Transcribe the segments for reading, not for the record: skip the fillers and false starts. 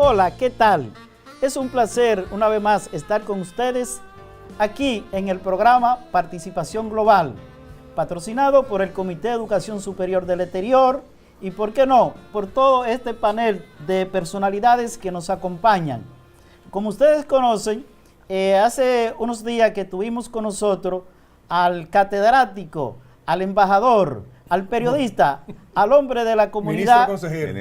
Hola, ¿qué tal? Es un placer una vez más estar con ustedes aquí en el programa Participación Global, patrocinado por el Comité de Educación Superior del Exterior y, ¿por qué no?, por todo este panel de personalidades que nos acompañan. Como ustedes conocen, hace unos días que tuvimos con nosotros al catedrático, al embajador, al periodista, al hombre de la comunidad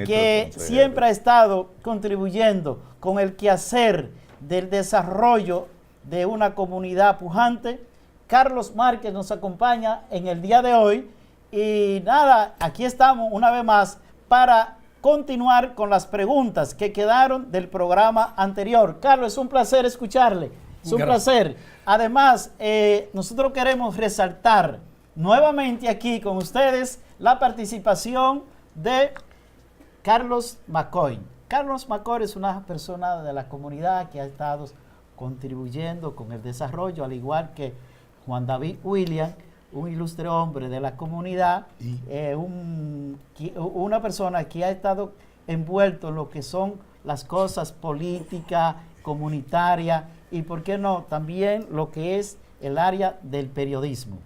que siempre ha estado contribuyendo con el quehacer del desarrollo de una comunidad pujante. Carlos Márquez nos acompaña en el día de hoy y nada, aquí estamos una vez más para continuar con las preguntas que quedaron del programa anterior. Carlos, es un placer escucharle, es un placer. Además, nosotros queremos resaltar nuevamente aquí con ustedes la participación de Carlos McCoy. Carlos McCoy es una persona de la comunidad que ha estado contribuyendo con el desarrollo, al igual que Juan David William, un ilustre hombre de la comunidad, una persona que ha estado envuelto en lo que son las cosas políticas, comunitarias y, por qué no, también lo que es el área del periodismo.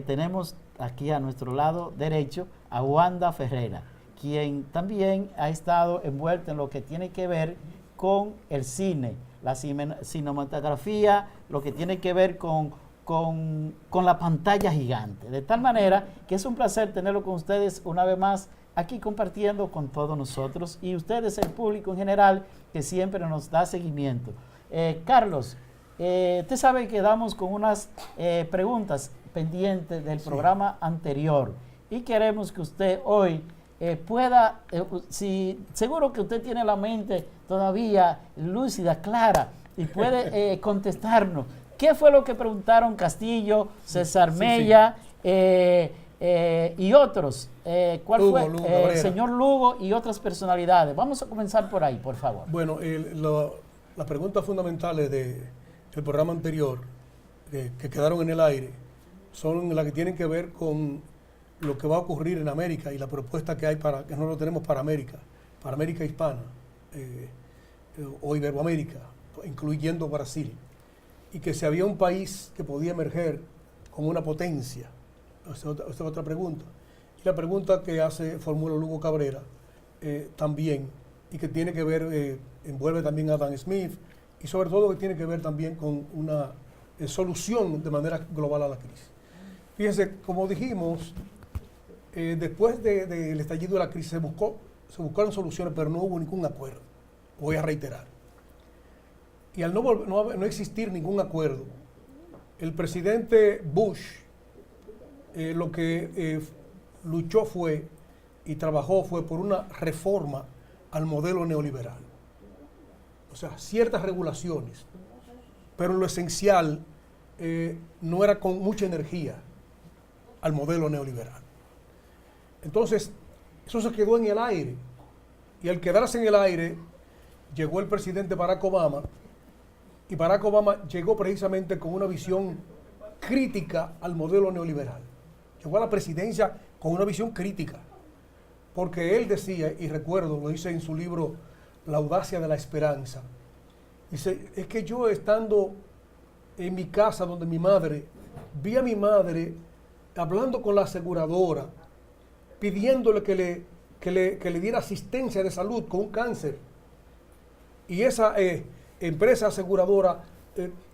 Tenemos aquí a nuestro lado derecho a Wanda Ferreira, quien también ha estado envuelta en lo que tiene que ver con el cine, la cinematografía, lo que tiene que ver con la pantalla gigante. De tal manera que es un placer tenerlo con ustedes una vez más aquí compartiendo con todos nosotros y ustedes, el público en general, que siempre nos da seguimiento. Carlos, usted sabe que damos con unas preguntas pendientes del programa anterior y queremos que usted hoy pueda, seguro que usted tiene la mente todavía lúcida, clara y puede contestarnos. ¿Qué fue lo que preguntaron Castillo, César Mella y otros? ¿Cuál Lugo, fue? Lugo, señor Lugo y otras personalidades. Vamos a comenzar por ahí, por favor. Bueno, las preguntas fundamentales del programa anterior que quedaron en el aire son las que tienen que ver con lo que va a ocurrir en América y la propuesta que hay que nosotros tenemos para América hispana o Iberoamérica, incluyendo Brasil. Y que si había un país que podía emerger como una potencia. Esa es otra pregunta. Y la pregunta que formula Lugo Cabrera también, y que tiene que ver, envuelve también a Adam Smith, y sobre todo que tiene que ver también con una solución de manera global a la crisis. Fíjense, como dijimos, después del estallido de la crisis se buscaron soluciones, pero no hubo ningún acuerdo. Voy a reiterar. Y al no existir ningún acuerdo, el presidente Bush lo que luchó y trabajó fue por una reforma al modelo neoliberal. O sea, ciertas regulaciones, pero lo esencial no era con mucha energía al modelo neoliberal. Entonces, eso se quedó en el aire. Y al quedarse en el aire, llegó el presidente Barack Obama. Y Barack Obama llegó precisamente con una visión crítica al modelo neoliberal. Llegó a la presidencia con una visión crítica. Porque él decía, y recuerdo, lo dice en su libro La audacia de la esperanza, dice, es que yo estando en mi casa donde mi madre, vi a mi madre hablando con la aseguradora, pidiéndole que le diera asistencia de salud con un cáncer. Y esa empresa aseguradora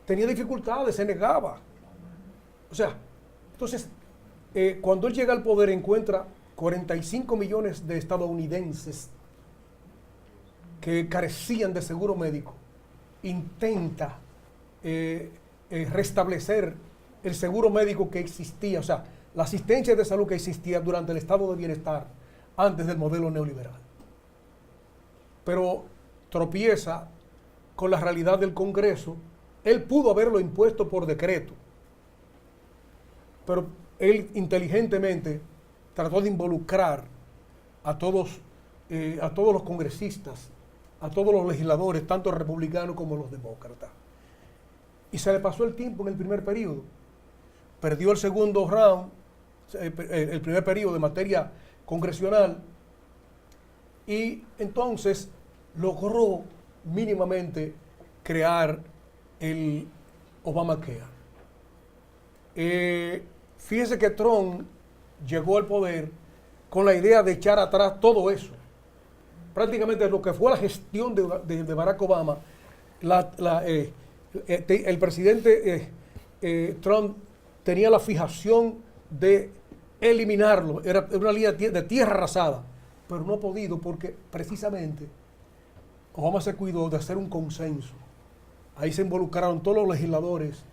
tenía dificultades, se negaba. O sea, entonces, cuando él llega al poder encuentra 45 millones de estadounidenses que carecían de seguro médico. Intenta restablecer el seguro médico que existía, o sea, la asistencia de salud que existía durante el estado de bienestar antes del modelo neoliberal. Pero tropieza con la realidad del Congreso. Él pudo haberlo impuesto por decreto, pero él inteligentemente trató de involucrar a todos los congresistas, a todos los legisladores, tanto republicanos como los demócratas. Y se le pasó el tiempo en el primer periodo. Perdió el segundo round, el primer periodo de materia congresional, y entonces logró mínimamente crear el Obamacare. Fíjese que Trump llegó al poder con la idea de echar atrás todo eso. Prácticamente lo que fue la gestión de Barack Obama, el presidente Trump tenía la fijación de eliminarlo. Era una línea de tierra arrasada, pero no ha podido porque precisamente Obama se cuidó de hacer un consenso. Ahí se involucraron todos los legisladores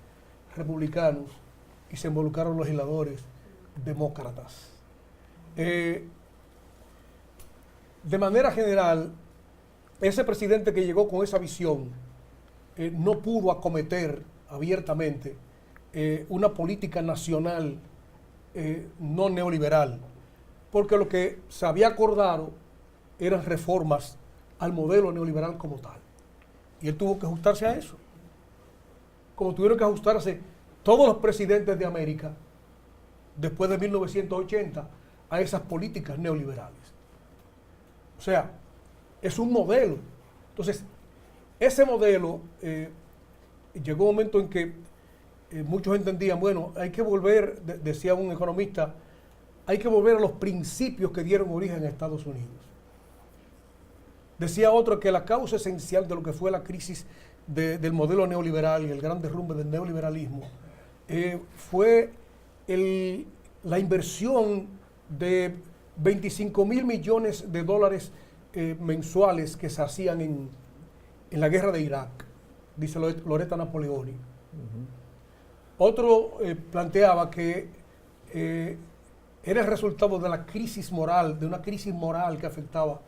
republicanos y se involucraron los legisladores demócratas. De manera general, ese presidente que llegó con esa visión no pudo acometer abiertamente una política nacional no neoliberal, porque lo que se había acordado eran reformas al modelo neoliberal como tal. Y él tuvo que ajustarse a eso, como tuvieron que ajustarse todos los presidentes de América después de 1980 a esas políticas neoliberales. O sea, es un modelo. Entonces, ese modelo llegó un momento en que muchos entendían, bueno, hay que volver, decía un economista, hay que volver a los principios que dieron origen a Estados Unidos. Decía otro que la causa esencial de lo que fue la crisis del modelo neoliberal y el gran derrumbe del neoliberalismo fue la inversión de 25 mil millones de dólares mensuales que se hacían en la guerra de Irak, dice Loretta Napoleoni. Otro planteaba que era el resultado de la crisis moral, de una crisis moral que afectaba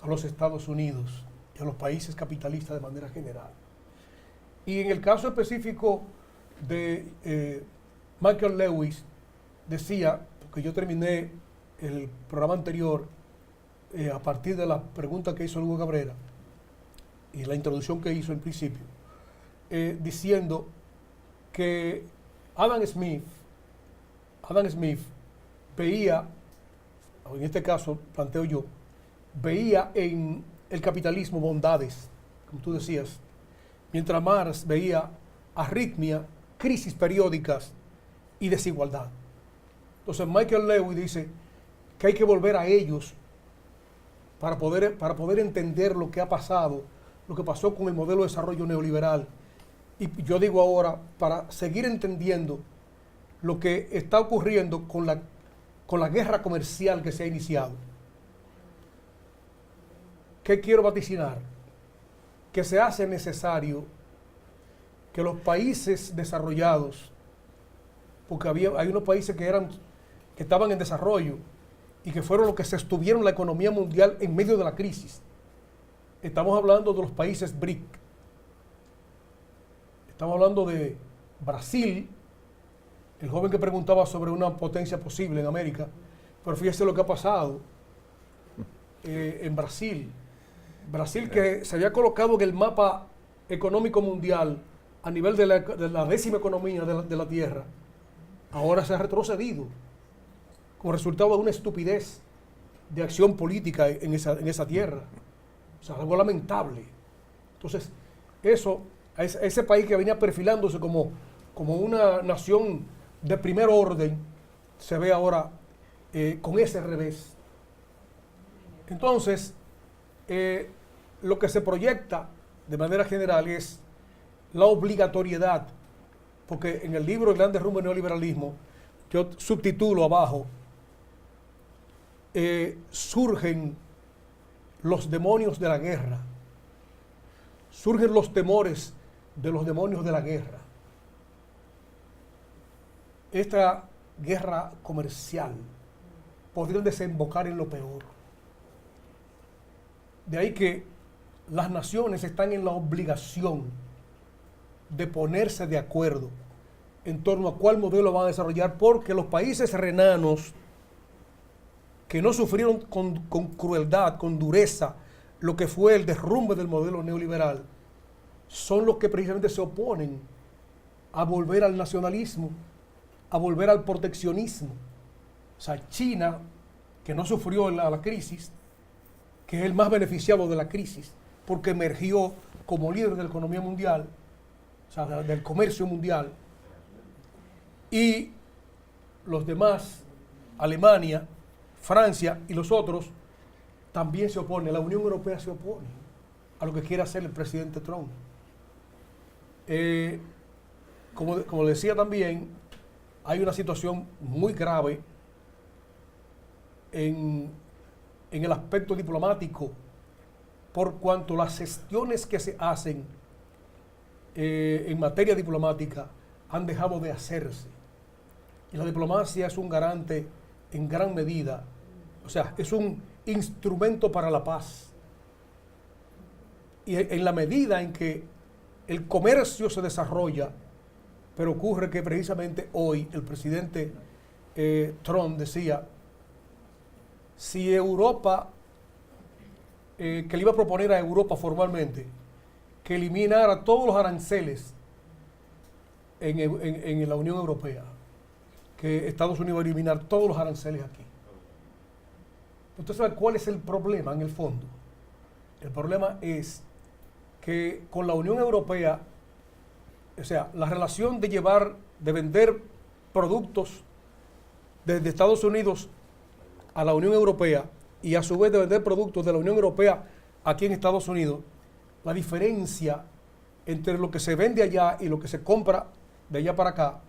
a los Estados Unidos y a los países capitalistas de manera general. Y en el caso específico de Michael Lewis, decía, porque yo terminé el programa anterior a partir de la pregunta que hizo Hugo Cabrera y la introducción que hizo en principio, diciendo que Adam Smith veía, o en este caso planteo yo, veía en el capitalismo bondades, como tú decías, mientras Marx veía arritmia, crisis periódicas y desigualdad. Entonces Michael Lewis dice que hay que volver a ellos para poder entender lo que ha pasado, lo que pasó con el modelo de desarrollo neoliberal. Y yo digo ahora, para seguir entendiendo lo que está ocurriendo con la guerra comercial que se ha iniciado. ¿Qué quiero vaticinar? Que se hace necesario que los países desarrollados, porque hay unos países que estaban en desarrollo y que fueron los que sostuvieron la economía mundial en medio de la crisis. Estamos hablando de los países BRIC. Estamos hablando de Brasil, el joven que preguntaba sobre una potencia posible en América, pero fíjese lo que ha pasado en Brasil. Brasil, que se había colocado en el mapa económico mundial a nivel de la décima economía de la Tierra, ahora se ha retrocedido como resultado de una estupidez de acción política en esa tierra. O sea, algo lamentable. Entonces, ese país que venía perfilándose como una nación de primer orden, se ve ahora con ese revés. Entonces, lo que se proyecta de manera general es la obligatoriedad, porque en el libro El Gran Derrumbe del Neoliberalismo, yo subtitulo abajo, surgen los demonios de la guerra, surgen los temores de los demonios de la guerra. Esta guerra comercial podría desembocar en lo peor. De ahí que las naciones están en la obligación de ponerse de acuerdo en torno a cuál modelo van a desarrollar, porque los países renanos que no sufrieron con crueldad, con dureza, lo que fue el derrumbe del modelo neoliberal, son los que precisamente se oponen a volver al nacionalismo, a volver al proteccionismo. O sea, China, que no sufrió la crisis, que es el más beneficiado de la crisis, porque emergió como líder de la economía mundial, o sea, del comercio mundial, y los demás, Alemania, Francia y los otros, también se oponen. La Unión Europea se opone a lo que quiere hacer el presidente Trump. Como decía también, hay una situación muy grave en el aspecto diplomático, por cuanto las gestiones que se hacen en materia diplomática han dejado de hacerse. Y la diplomacia es un garante en gran medida, o sea, es un instrumento para la paz. Y en la medida en que el comercio se desarrolla, pero ocurre que precisamente hoy el presidente Trump decía, si Europa, que le iba a proponer a Europa formalmente, que eliminara todos los aranceles en la Unión Europea, que Estados Unidos va a eliminar todos los aranceles aquí. ¿Usted sabe cuál es el problema en el fondo? El problema es que con la Unión Europea, o sea, la relación de vender productos desde Estados Unidos a la Unión Europea y a su vez de vender productos de la Unión Europea aquí en Estados Unidos, la diferencia entre lo que se vende allá y lo que se compra de allá para acá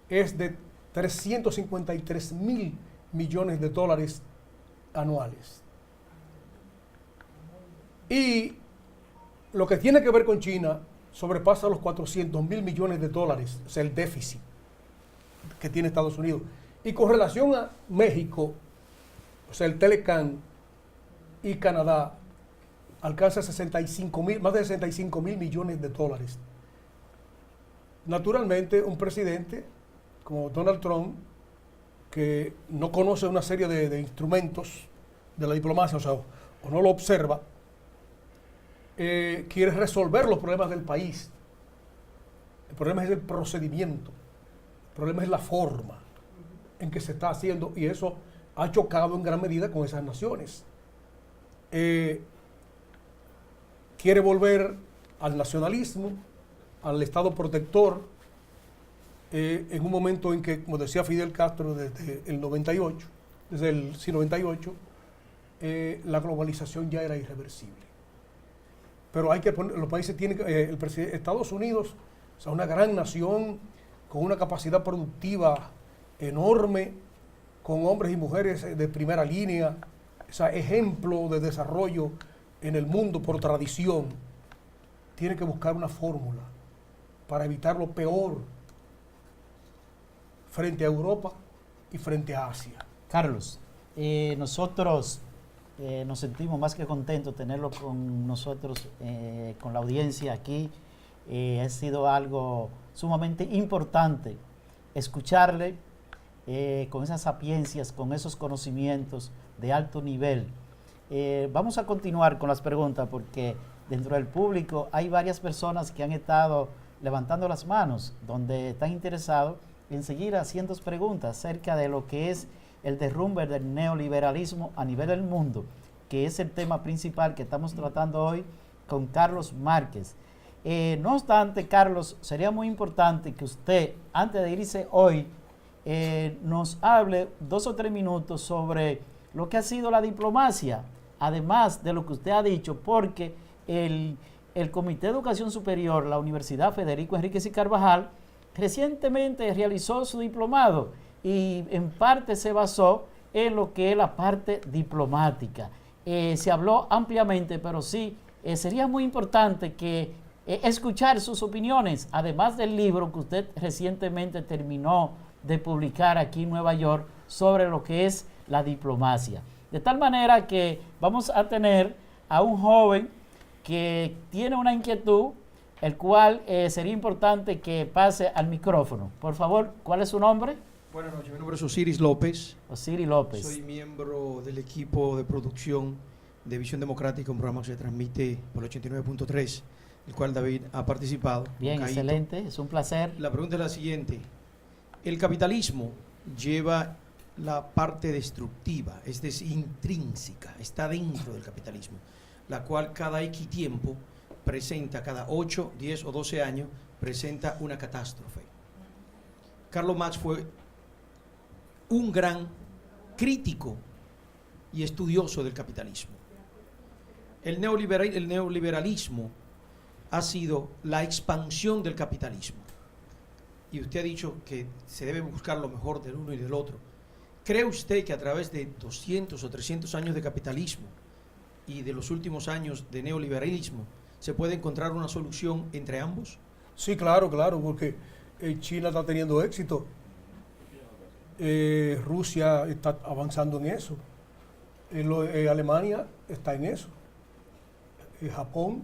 es de 353.000 millones de dólares anuales. Y lo que tiene que ver con China sobrepasa los 400.000 millones de dólares, o sea, el déficit que tiene Estados Unidos. Y con relación a México, o sea, el Telecán y Canadá alcanza más de 65.000 millones de dólares. Naturalmente, un presidente como Donald Trump, que no conoce una serie de instrumentos de la diplomacia, o sea, o no lo observa, quiere resolver los problemas del país. El problema es el procedimiento, el problema es la forma en que se está haciendo, y eso ha chocado en gran medida con esas naciones. Quiere volver al nacionalismo, al Estado protector, en un momento en que, como decía Fidel Castro desde el 98, la globalización ya era irreversible. Pero hay que poner, los países tienen que, Estados Unidos, o sea, una gran nación con una capacidad productiva enorme, con hombres y mujeres de primera línea, o sea, ejemplo de desarrollo en el mundo por tradición, tiene que buscar una fórmula para evitar lo peor frente a Europa y frente a Asia. Carlos, nosotros nos sentimos más que contentos de tenerlo con nosotros, con la audiencia aquí. Ha sido algo sumamente importante escucharle con esas sapiencias, con esos conocimientos de alto nivel. Vamos a continuar con las preguntas porque dentro del público hay varias personas que han estado levantando las manos, donde están interesados en seguir haciendo preguntas acerca de lo que es el derrumbe del neoliberalismo a nivel del mundo, que es el tema principal que estamos tratando hoy con Carlos Márquez. No obstante, Carlos, sería muy importante que usted, antes de irse hoy, nos hable 2 o 3 minutos sobre lo que ha sido la diplomacia, además de lo que usted ha dicho, porque el Comité de Educación Superior, la Universidad Federico Enríquez y Carvajal, recientemente realizó su diplomado y en parte se basó en lo que es la parte diplomática. Se habló ampliamente, pero sí, sería muy importante que escuchar sus opiniones, además del libro que usted recientemente terminó de publicar aquí en Nueva York sobre lo que es la diplomacia. De tal manera que vamos a tener a un joven que tiene una inquietud, el cual sería importante que pase al micrófono. Por favor, ¿cuál es su nombre? Buenas noches, mi nombre es Osiris López. Osiris López. Soy miembro del equipo de producción de Visión Democrática, un programa que se transmite por el 89.3, el cual David ha participado. Bien, excelente, es un placer. La pregunta es la siguiente. El capitalismo lleva la parte destructiva, es decir, intrínseca, está dentro del capitalismo. la cual cada X tiempo presenta, cada 8, 10 o 12 años, presenta una catástrofe. Carlos Marx fue un gran crítico y estudioso del capitalismo. El neoliberalismo ha sido la expansión del capitalismo. Y usted ha dicho que se debe buscar lo mejor del uno y del otro. ¿Cree usted que a través de 200 o 300 años de capitalismo y de los últimos años de neoliberalismo se puede encontrar una solución entre ambos? Sí, claro, porque China está teniendo éxito. Rusia está avanzando en eso. Alemania está en eso. Japón,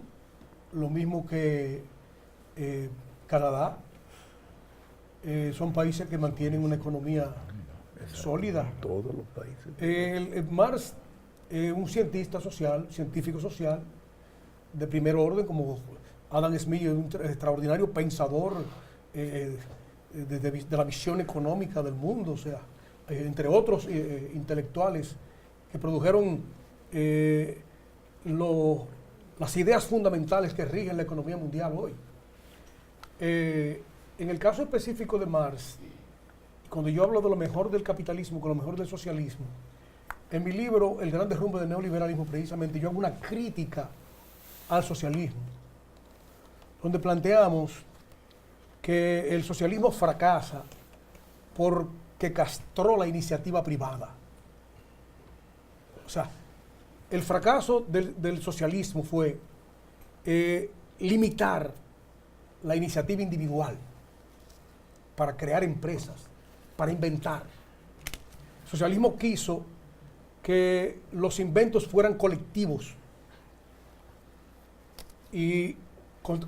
lo mismo que Canadá. Son países que mantienen una economía sólida. Todos los países. Marx, un científico social de primer orden, como Adam Smith, un extraordinario pensador de la visión económica del mundo, o sea, entre otros intelectuales que produjeron las ideas fundamentales que rigen la economía mundial hoy. En el caso específico de Marx, cuando yo hablo de lo mejor del capitalismo con lo mejor del socialismo, en mi libro El gran derrumbe del neoliberalismo, precisamente yo hago una crítica al socialismo, donde planteamos que el socialismo fracasa porque castró la iniciativa privada. O sea, el fracaso del socialismo fue limitar la iniciativa individual para crear empresas, para inventar. El socialismo quiso que los inventos fueran colectivos y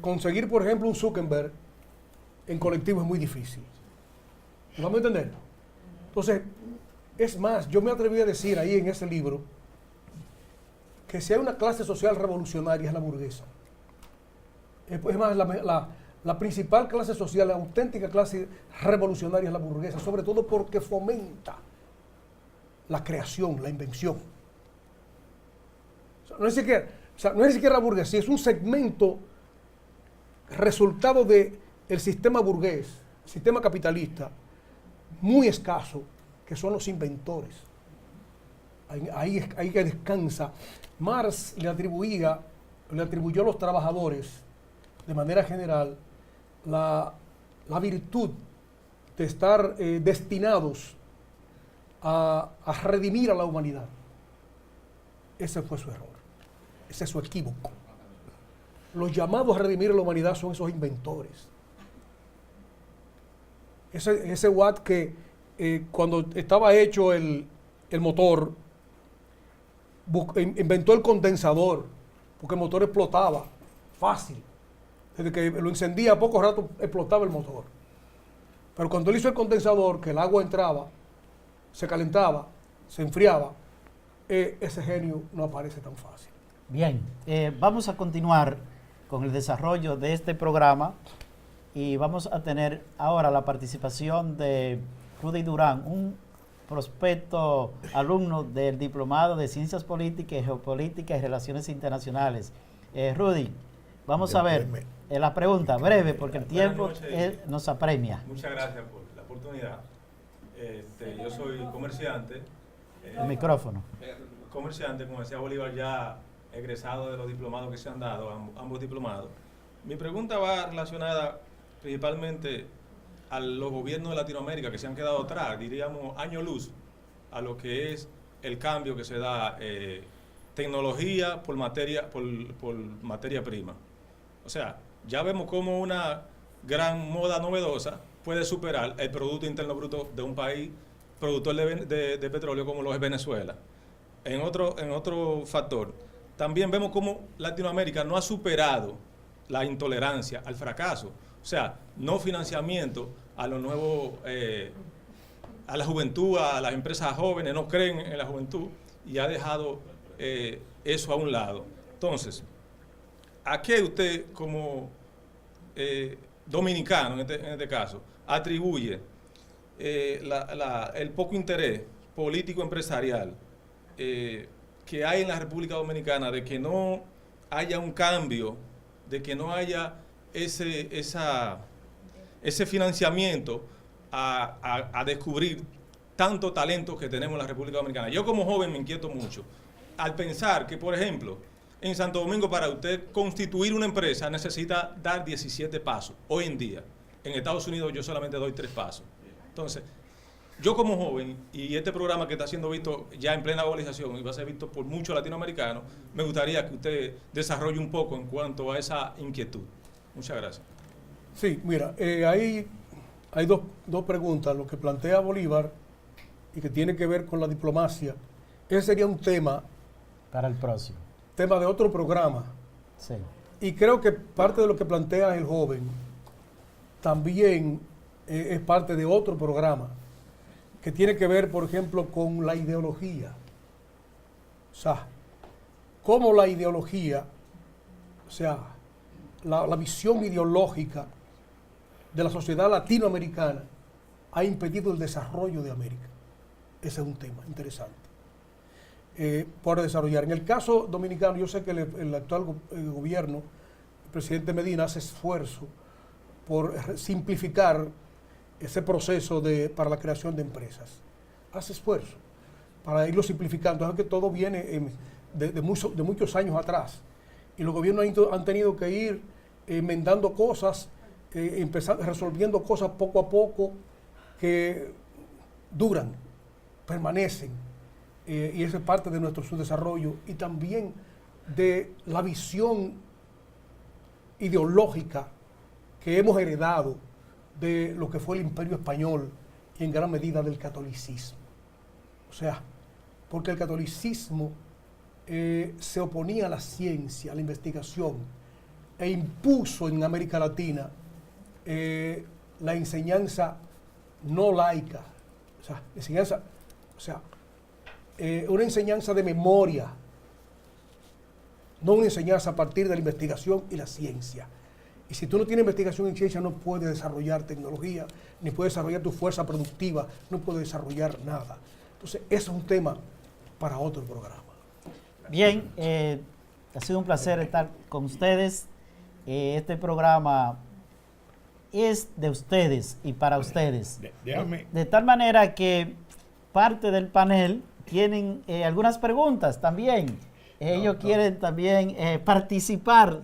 conseguir, por ejemplo, un Zuckerberg en colectivo es muy difícil. ¿Lo vamos a entender? Entonces, es más, yo me atreví a decir ahí en ese libro que si hay una clase social revolucionaria es la burguesa. Es más, la principal clase social, la auténtica clase revolucionaria es la burguesa, sobre todo porque fomenta la creación, la invención. O sea, no es ni siquiera la burguesía, es un segmento resultado del sistema burgués, sistema capitalista, muy escaso, que son los inventores. Ahí que descansa. Marx le atribuyó a los trabajadores, de manera general, la virtud de estar destinados a redimir a la humanidad. Ese fue su error, ese es su equívoco. Los llamados a redimir a la humanidad son esos inventores. Ese Watt que cuando estaba hecho el motor, inventó el condensador, porque el motor explotaba fácil. Desde que lo encendía, a poco rato explotaba el motor. Pero cuando él hizo el condensador, que el agua entraba, se calentaba, se enfriaba, ese genio no aparece tan fácil. Bien, vamos a continuar con el desarrollo de este programa y vamos a tener ahora la participación de Rudy Durán, un prospecto alumno del Diplomado de Ciencias Políticas, Geopolíticas y Relaciones Internacionales. Rudy, vamos a ver la pregunta breve porque el tiempo nos apremia. Muchas gracias por la oportunidad. Yo soy comerciante. El micrófono. Comerciante, como decía Bolívar, ya egresado de los diplomados que se han dado, ambos diplomados. Mi pregunta va relacionada principalmente a los gobiernos de Latinoamérica que se han quedado atrás, diríamos año luz, a lo que es el cambio que se da tecnología por materia prima. O sea, ya vemos cómo una gran moda novedosa puede superar el Producto Interno Bruto de un país productor de petróleo como lo es Venezuela. En otro factor, también vemos cómo Latinoamérica no ha superado la intolerancia al fracaso. O sea, no financiamiento a los nuevos, a la juventud, a las empresas jóvenes, no creen en la juventud y ha dejado eso a un lado. Entonces, ¿a qué usted como dominicano, en este caso, atribuye el poco interés político-empresarial que que hay en la República Dominicana de que no haya un cambio, de que no haya ese financiamiento a descubrir tanto talento que tenemos en la República Dominicana. Yo como joven me inquieto mucho al pensar que, por ejemplo, en Santo Domingo para usted constituir una empresa necesita dar 17 pasos hoy en día. En Estados Unidos yo solamente doy 3 pasos. Entonces, yo como joven, y este programa que está siendo visto ya en plena globalización y va a ser visto por muchos latinoamericanos, me gustaría que usted desarrolle un poco en cuanto a esa inquietud. Muchas gracias. Sí, mira, hay dos preguntas. Lo que plantea Bolívar y que tiene que ver con la diplomacia, ese sería un tema Para el próximo. de otro programa. Sí. Y creo que parte de lo que plantea el joven también es parte de otro programa que tiene que ver, por ejemplo, con la ideología. O sea, cómo la ideología, o sea, la visión ideológica de la sociedad latinoamericana ha impedido el desarrollo de América. Ese es un tema interesante por desarrollar. En el caso dominicano, yo sé que el actual gobierno, el presidente Medina, hace esfuerzo por simplificar ese proceso para la creación de empresas. Hace esfuerzo para irlo simplificando. Es que todo viene de muchos años atrás. Y los gobiernos han tenido que ir enmendando cosas, resolviendo cosas poco a poco que duran, permanecen. Y eso es parte de nuestro subdesarrollo y también de la visión ideológica que hemos heredado de lo que fue el Imperio Español y en gran medida del catolicismo. O sea, porque el catolicismo se oponía a la ciencia, a la investigación, e impuso en América Latina la enseñanza no laica, una enseñanza de memoria, no una enseñanza a partir de la investigación y la ciencia. Y si tú no tienes investigación en ciencia, no puedes desarrollar tecnología, ni puedes desarrollar tu fuerza productiva, no puedes desarrollar nada. Entonces, eso es un tema para otro programa. Bien, ha sido un placer estar con ustedes. Este programa es de ustedes y para ustedes. De tal manera que parte del panel tienen algunas preguntas también. Ellos quieren también participar,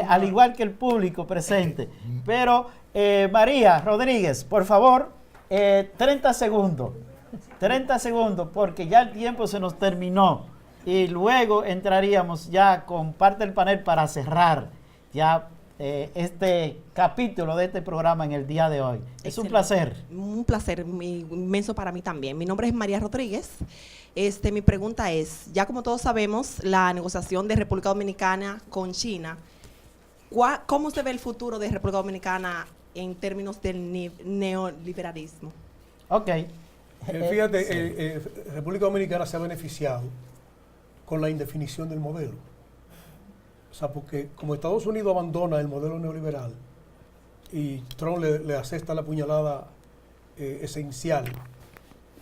al igual que el público presente. Pero, María Rodríguez, por favor, 30 segundos. 30 segundos, porque ya el tiempo se nos terminó. Y luego entraríamos ya con parte del panel para cerrar ya este capítulo de este programa en el día de hoy. Es Excelente. Un placer. Un placer inmenso para mí también. Mi nombre es María Rodríguez. Mi pregunta es, ya como todos sabemos, la negociación de República Dominicana con China, ¿cómo se ve el futuro de República Dominicana en términos del neoliberalismo? Ok. Fíjate, República Dominicana se ha beneficiado con la indefinición del modelo. O sea, porque como Estados Unidos abandona el modelo neoliberal y Trump le asesta la puñalada esencial,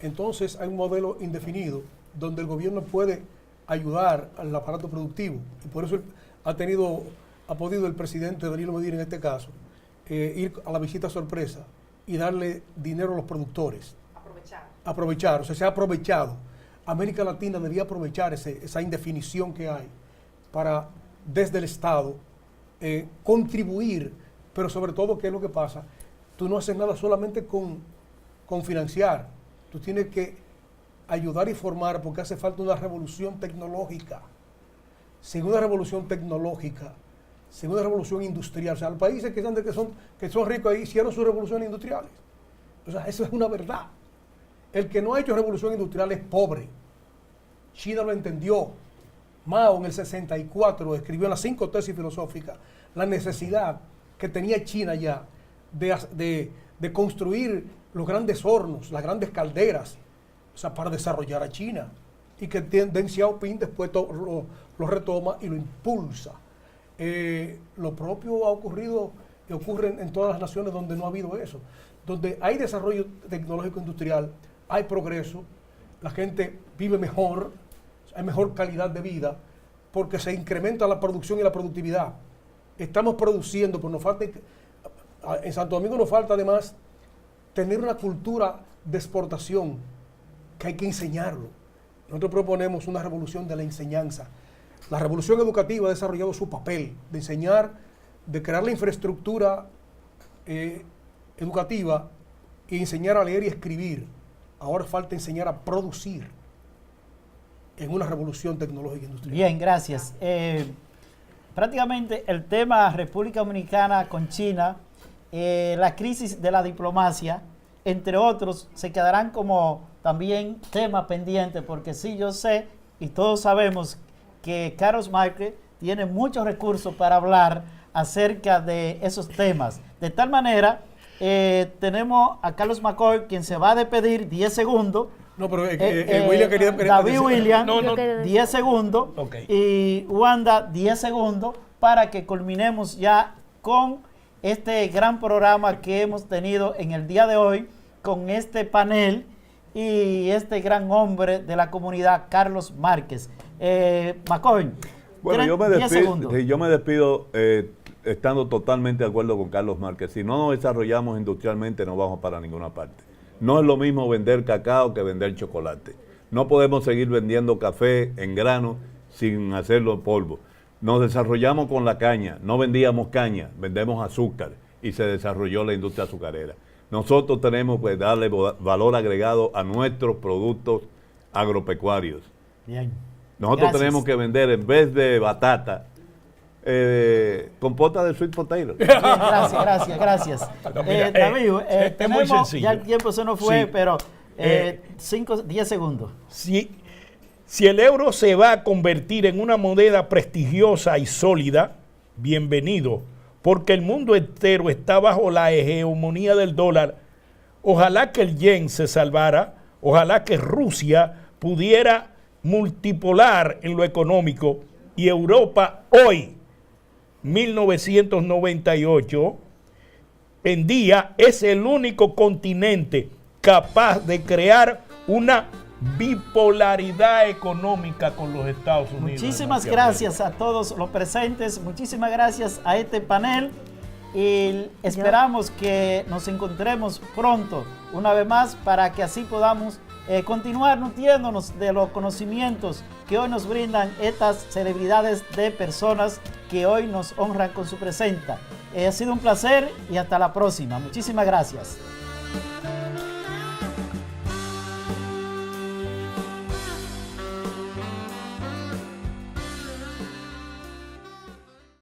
entonces hay un modelo indefinido donde el gobierno puede ayudar al aparato productivo. Y por eso ha podido el presidente Danilo Medina en este caso ir a la visita sorpresa y darle dinero a los productores. Aprovechar, o sea, se ha aprovechado. América Latina debía aprovechar esa indefinición que hay para, desde el Estado, contribuir, pero sobre todo, ¿qué es lo que pasa? Tú no haces nada solamente con financiar, tú tienes que ayudar y formar porque hace falta una revolución tecnológica. Sin una revolución tecnológica, sin una revolución industrial, o sea, los países que son ricos ahí hicieron sus revoluciones industriales. O sea, eso es una verdad. El que no ha hecho revolución industrial es pobre. China lo entendió. Mao en el 64 escribió en las 5 tesis filosóficas la necesidad que tenía China ya de construir los grandes hornos, las grandes calderas, o sea, para desarrollar a China. Y que Deng Xiaoping después lo retoma y lo impulsa. Lo propio ha ocurrido y ocurre en todas las naciones donde no ha habido eso. Donde hay desarrollo tecnológico industrial, hay progreso, la gente vive mejor. hay mejor calidad de vida, porque se incrementa la producción y la productividad. Estamos produciendo, pero nos falta, en Santo Domingo nos falta además tener una cultura de exportación que hay que enseñarlo. Nosotros proponemos una revolución de la enseñanza. La revolución educativa ha desarrollado su papel de enseñar, de crear la infraestructura educativa y enseñar a leer y escribir. Ahora falta enseñar a producir en una revolución tecnológica industrial. Bien, gracias. Prácticamente el tema República Dominicana con China, la crisis de la diplomacia, entre otros, se quedarán como también tema pendiente, porque sí, yo sé y todos sabemos que Carlos Márquez tiene muchos recursos para hablar acerca de esos temas. De tal manera, tenemos a Carlos McCoy, quien se va a despedir 10 segundos. No, pero William quería... David William, No, 10 segundos. Ok. Y Wanda, 10 segundos, para que culminemos ya con este gran programa que hemos tenido en el día de hoy, con este panel y este gran hombre de la comunidad, Carlos Márquez. McCoy, bueno, yo me 10 despido, segundos. sí, yo me despido estando totalmente de acuerdo con Carlos Márquez. Si no nos desarrollamos industrialmente, no vamos para ninguna parte. No es lo mismo vender cacao que vender chocolate. No podemos seguir vendiendo café en grano sin hacerlo en polvo. Nos desarrollamos con la caña, no vendíamos caña, vendemos azúcar y se desarrolló la industria azucarera. Nosotros tenemos que darle valor agregado a nuestros productos agropecuarios. Bien. Nosotros Gracias. tenemos que vender, en vez de batata, compota de sweet potato. Bien, gracias. Mira, David, es muy sencillo. ya el tiempo se nos fue, Sí. pero 10 segundos. Si el euro se va a convertir en una moneda prestigiosa y sólida, bienvenido, porque el mundo entero está bajo la hegemonía del dólar. Ojalá que el yen se salvara, ojalá que Rusia pudiera multipolar en lo económico y Europa hoy, 1998, en día es el único continente capaz de crear una bipolaridad económica con los Estados Unidos. Muchísimas gracias a todos los presentes, muchísimas gracias a este panel y esperamos que nos encontremos pronto una vez más para que así podamos continuar nutriéndonos de los conocimientos que hoy nos brindan estas celebridades de personas que hoy nos honran con su presencia. Ha sido un placer y hasta la próxima. Muchísimas gracias.